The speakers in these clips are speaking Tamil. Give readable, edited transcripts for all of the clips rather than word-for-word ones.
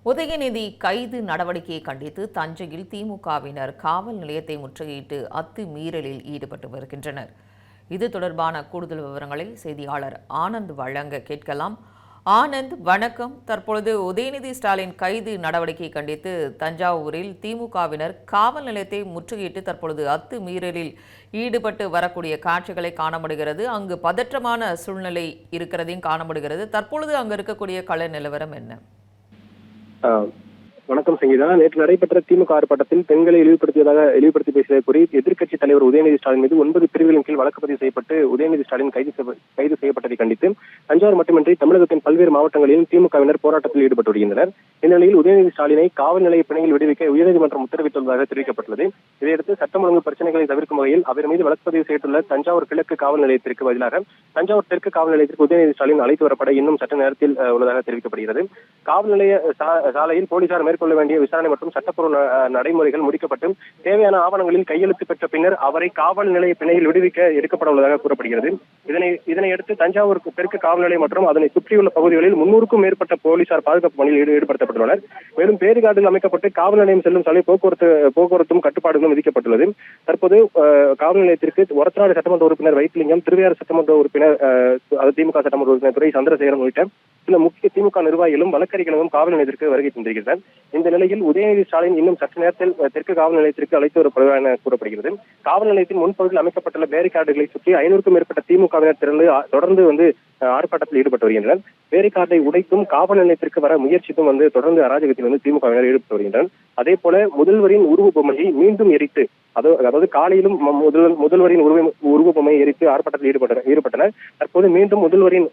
உதயநிதி கைது நடவடிக்கையை கண்டித்து தஞ்சையில் திமுகவினர் காவல் நிலையத்தை முற்றுகையிட்டு அத்துமீறலில் ஈடுபட்டு வருகின்றனர். இது தொடர்பான கூடுதல் விவரங்களை செய்தியாளர் ஆனந்த் வழங்க கேட்கலாம். ஆனந்த், வணக்கம். தற்பொழுது உதயநிதி ஸ்டாலின் கைது நடவடிக்கையை கண்டித்து தஞ்சாவூரில் திமுகவினர் காவல் நிலையத்தை முற்றுகையிட்டு தற்பொழுது அத்துமீறலில் ஈடுபட்டு வரக்கூடிய காட்சிகளை காண முடிகிறது. அங்கு பதற்றமான சூழ்நிலை இருக்கிறதையும் காண முடிகிறது. தற்பொழுது அங்கு இருக்கக்கூடிய கள நிலவரம் என்ன? வணக்கம் சங்கீதா. நேற்று நடைபெற்ற திமுக ஆர்ப்பாட்டத்தில் பெண்களை இழிவுபடுத்தி பேசியதை கூறி எதிர்க்கட்சி தலைவர் உதயநிதி ஸ்டாலின் மீது 9 பிரிவுகளின் கீழ் வழக்கு பதிவு செய்யப்பட்டு உதயநிதி ஸ்டாலின் கைது செய்யப்பட்டதை கண்டித்து தஞ்சாவூர் மட்டுமின்றி தமிழகத்தின் பல்வேறு மாவட்டங்களிலும் திமுகவினர் போராட்டத்தில் ஈடுபட்டு வருகின்றனர். இந்நிலையில் உதயநிதி ஸ்டாலினை காவல் நிலைய பிணையில் விடுவிக்க உயர்நீதிமன்றம் உத்தரவிட்டுள்ளதாக தெரிவிக்கப்பட்டுள்ளது. இதையடுத்து சட்டம் ஒழுங்கு பிரச்சனைகளை தவிர்க்கும் வகையில் அவர் மீது வழக்கு பதிவு செய்துள்ள தஞ்சாவூர் கிழக்கு காவல் நிலையத்திற்கு பதிலாக தஞ்சாவூர் தெற்கு காவல் நிலையத்திற்கு உதயநிதி ஸ்டாலின் அழைத்து வரப்பட இன்னும் சட்ட நேரத்தில் உள்ளதாக தெரிவிக்கப்படுகிறது. காவல் நிலைய சாலையில் போலீசார் மேற்கொள்ள வேண்டிய விசாரணை மற்றும் சட்டப்பூர்வ நடைமுறைகள் முடிக்கப்பட்டு தேவையான ஆவணங்களில் கையெழுத்து பெற்ற பின்னர் அவரை காவல் நிலைய பிணையில் விடுவிக்க எடுக்கப்பட உள்ளதாக கூறப்படுகிறது. இதனையடுத்து தஞ்சாவூர் தெற்கு காவல் நிலையம் மற்றும் அதனை சுற்றியுள்ள பகுதிகளில் 300க்கும் மேற்பட்ட போலீசார் பாதுகாப்பு பணியில் ஈடுபடுத்தப்பட்டுள்ளனர். மேலும் பேரிகார்டுகள் அமைக்கப்பட்டு காவல் நிலையம் செல்லும் சாலை போக்குவரத்தும் கட்டுப்பாடுகளும் விதிக்கப்பட்டுள்ளது. தற்போது காவல் நிலையத்திற்கு ஒரத்தநாடு சட்டமன்ற உறுப்பினர் வைத்திலிங்கம், திருவையாறு சட்டமன்ற உறுப்பினர் திமுக சட்டமன்ற உறுப்பினர் துரை சந்திரசேகரன் உள்ளிட்ட சில முக்கிய திமுக நிர்வாகிகளும் வழக்கறிஞர்களும் காவல் நிலையத்திற்கு வருகை தந்திருக்கிறார். இந்த நிலையில் உதயநிதி ஸ்டாலின் இன்னும் சற்று நேரத்தில் தெற்கு காவல் நிலையத்திற்கு அழைத்து வரப்படுவார் என கூறப்படுகிறது. காவல் நிலையத்தின் முன்பகுதியில் அமைக்கப்பட்டுள்ள பேரிகார்டுகளை சுற்றி 500க்கும் மேற்பட்ட திமுகவினர் திரண்டு தொடர்ந்து ஆர்ப்பாட்டத்தில் ஈடுபட்டு வருகின்றனர். பேரிகார்டை உடைத்தும் காவல் நிலையத்திற்கு வர முயற்சித்தும் தொடர்ந்து அராஜகத்தில் திமுகவினர் ஈடுபட்டு வருகின்றனர். அதே போல முதல்வரின் உருவ பொம்மையை மீண்டும் எரித்து, அதாவது காலையிலும் முதல்வரின் உருவ பொம்மையை எரித்து ஆர்ப்பாட்டத்தில் ஈடுபட்டனர். தற்போது மீண்டும் முதல்வரின்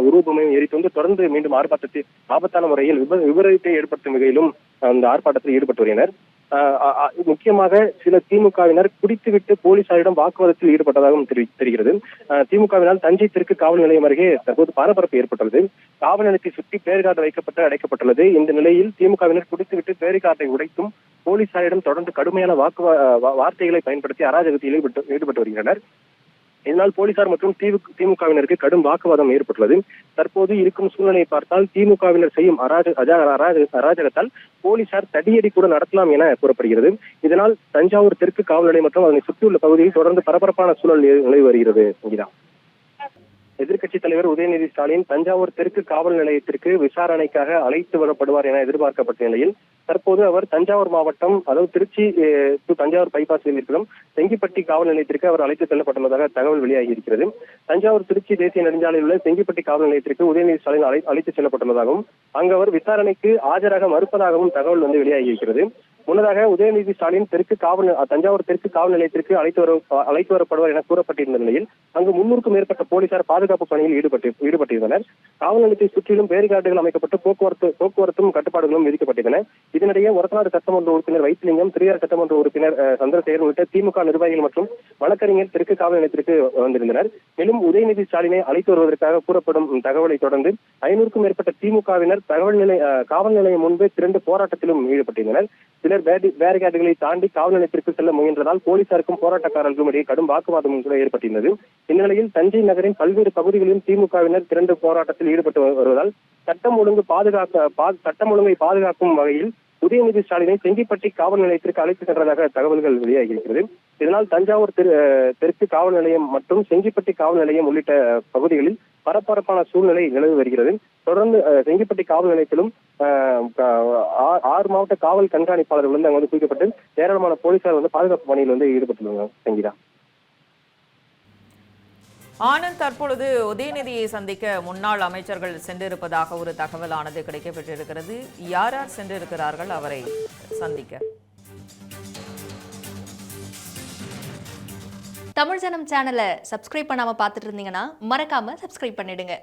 உருவ பொம்மையை எரித்து தொடர்ந்து மீண்டும் ஆர்ப்பாட்டத்தில் ஆபத்தான முறையில் விபரீதத்தை ஏற்படுத்தும் வகையிலும் அந்த ஆர்ப்பாட்டத்தில் ஈடுபட்டு வருகின்றனர். முக்கியமாக சில திமுகவினர் குடித்துவிட்டு போலீசாரிடம் வாக்குவாதத்தில் ஈடுபட்டதாகவும் தெரிகிறது. திமுகவினால் தஞ்சை தெற்கு காவல் நிலையம் அருகே தற்போது பரபரப்பு ஏற்பட்டுள்ளது. காவல் நிலையத்தை சுற்றி பேரிகார்டு வைக்கப்பட்டு அடைக்கப்பட்டுள்ளது. இந்த நிலையில் திமுகவினர் குடித்துவிட்டு பேரிகார்டை உடைத்தும் போலீசாரிடம் தொடர்ந்து கடுமையான வார்த்தைகளை பயன்படுத்தி அராஜகத்தில் ஈடுபட்டு வருகின்றனர். இதனால் போலீசார் மற்றும் திமுகவினருக்கு கடும் வாக்குவாதம் ஏற்பட்டுள்ளது. தற்போது இருக்கும் சூழ்நிலையை பார்த்தால் திமுகவினர் செய்யும் அராஜகத்தால் போலீசார் தடியடி கூட நடத்தலாம் என கூறப்படுகிறது. இதனால் தஞ்சாவூர் தெற்கு காவல் நிலையம் மற்றும் அதனை சுற்றியுள்ள பகுதியில் தொடர்ந்து பரபரப்பான சூழல் நிலவி வருகிறது. எதிர்க்கட்சி தலைவர் உதயநிதி ஸ்டாலின் தஞ்சாவூர் தெற்கு காவல் நிலையத்திற்கு விசாரணைக்காக அழைத்து வரப்படுவார் என எதிர்பார்க்கப்பட்ட நிலையில் தற்போது அவர் தஞ்சாவூர் மாவட்டம், அதாவது திருச்சி தஞ்சாவூர் பைபாஸில் இருக்கிற செங்கிப்பட்டி காவல் நிலையத்திற்கு அவர் அழைத்து செல்லப்பட்டுள்ளதாக தகவல் வெளியாகி இருக்கிறது. தஞ்சாவூர் திருச்சி தேசிய நெடுஞ்சாலையில் உள்ள செங்கிப்பட்டி காவல் நிலையத்திற்கு உதயநிதி ஸ்டாலின் அழைத்து செல்லப்பட்டுள்ளதாகவும் அங்கு அவர் விசாரணைக்கு ஆஜராக மறுப்பதாகவும் தகவல் வெளியாகி இருக்கிறது. முன்னதாக உதயநிதி ஸ்டாலின் தஞ்சாவூர் தெற்கு காவல் நிலையத்திற்கு அழைத்து வரப்படுவார் என கூறப்பட்டிருந்த நிலையில் அங்கு 300க்கும் மேற்பட்ட போலீசார் பாதுகாப்பு பணியில் ஈடுபட்டிருந்தனர். காவல் நிலையத்தை சுற்றிலும் பேரிகார்டுகள் அமைக்கப்பட்டு போக்குவரத்தும் கட்டுப்பாடுகளும் விதிக்கப்பட்டிருந்தன. இதனிடையே ஒரத்தநாடு சட்டமன்ற உறுப்பினர் வைத்திலிங்கம், திருவையாறு சட்டமன்ற உறுப்பினர் சந்திரசேகரன் உள்ளிட்ட திமுக நிர்வாகிகள் மற்றும் வழக்கறிஞர் தெற்கு காவல் நிலையத்திற்கு வந்திருந்தனர். மேலும் உதயநிதி ஸ்டாலினை அழைத்து வருவதற்காக கூறப்படும் தகவலை தொடர்ந்து 500க்கும் மேற்பட்ட திமுகவினர் காவல் நிலையம் முன்பே திரண்டு போராட்டத்திலும் ஈடுபட்டிருந்தனர். சிலர் பேரிகார்டுகளை தாண்டி காவல் நிலையத்திற்கு செல்ல முயன்றதால் போலீசாருக்கும் போராட்டக்காரர்களும் இடையே கடும் வாக்குவாதம் கூட ஏற்பட்டிருந்தது. இந்நிலையில் தஞ்சை நகரின் பல்வேறு பகுதிகளிலும் திமுகவினர் திரண்டு போராட்டத்தில் ஈடுபட்டு வருவதால் சட்டம் ஒழுங்கை பாதுகாக்கும் வகையில் உதயநிதி ஸ்டாலினை செங்கிப்பட்டி காவல் நிலையத்திற்கு அழைத்து சென்றதாக தகவல்கள் வெளியாகியிருக்கிறது. இதனால் தஞ்சாவூர் தெற்கு காவல் நிலையம் மற்றும் செங்கிப்பட்டி காவல் நிலையம் உள்ளிட்ட பகுதிகளில் பரபரப்பான சூழ்நிலை நிலவி வருகிறது. தொடர்ந்து செங்கிப்பட்டி காவல் நிலையத்திலும் 6 மாவட்ட காவல் கண்காணிப்பாளர்கள் அங்கு குவிக்கப்பட்டு ஏராளமான போலீசார் பாதுகாப்பு பணியில் ஈடுபட்டுள்ளனர். சங்கீதா. ஆனந்த், தற்பொழுது உதயநிதியை சந்திக்க முன்னாள் அமைச்சர்கள் சென்றிருப்பதாக ஒரு தகவலானது கிடைக்கப்பட்டிருக்கிறது. யார் யார் சென்றிருக்கிறார்கள் அவரை சந்திக்க? தமிழ் ஜனம் சேனலை சப்ஸ்கிரைப் பண்ணாம பார்த்துட்டு இருந்தீங்கன்னா மறக்காம சப்ஸ்கிரைப் பண்ணிடுங்க.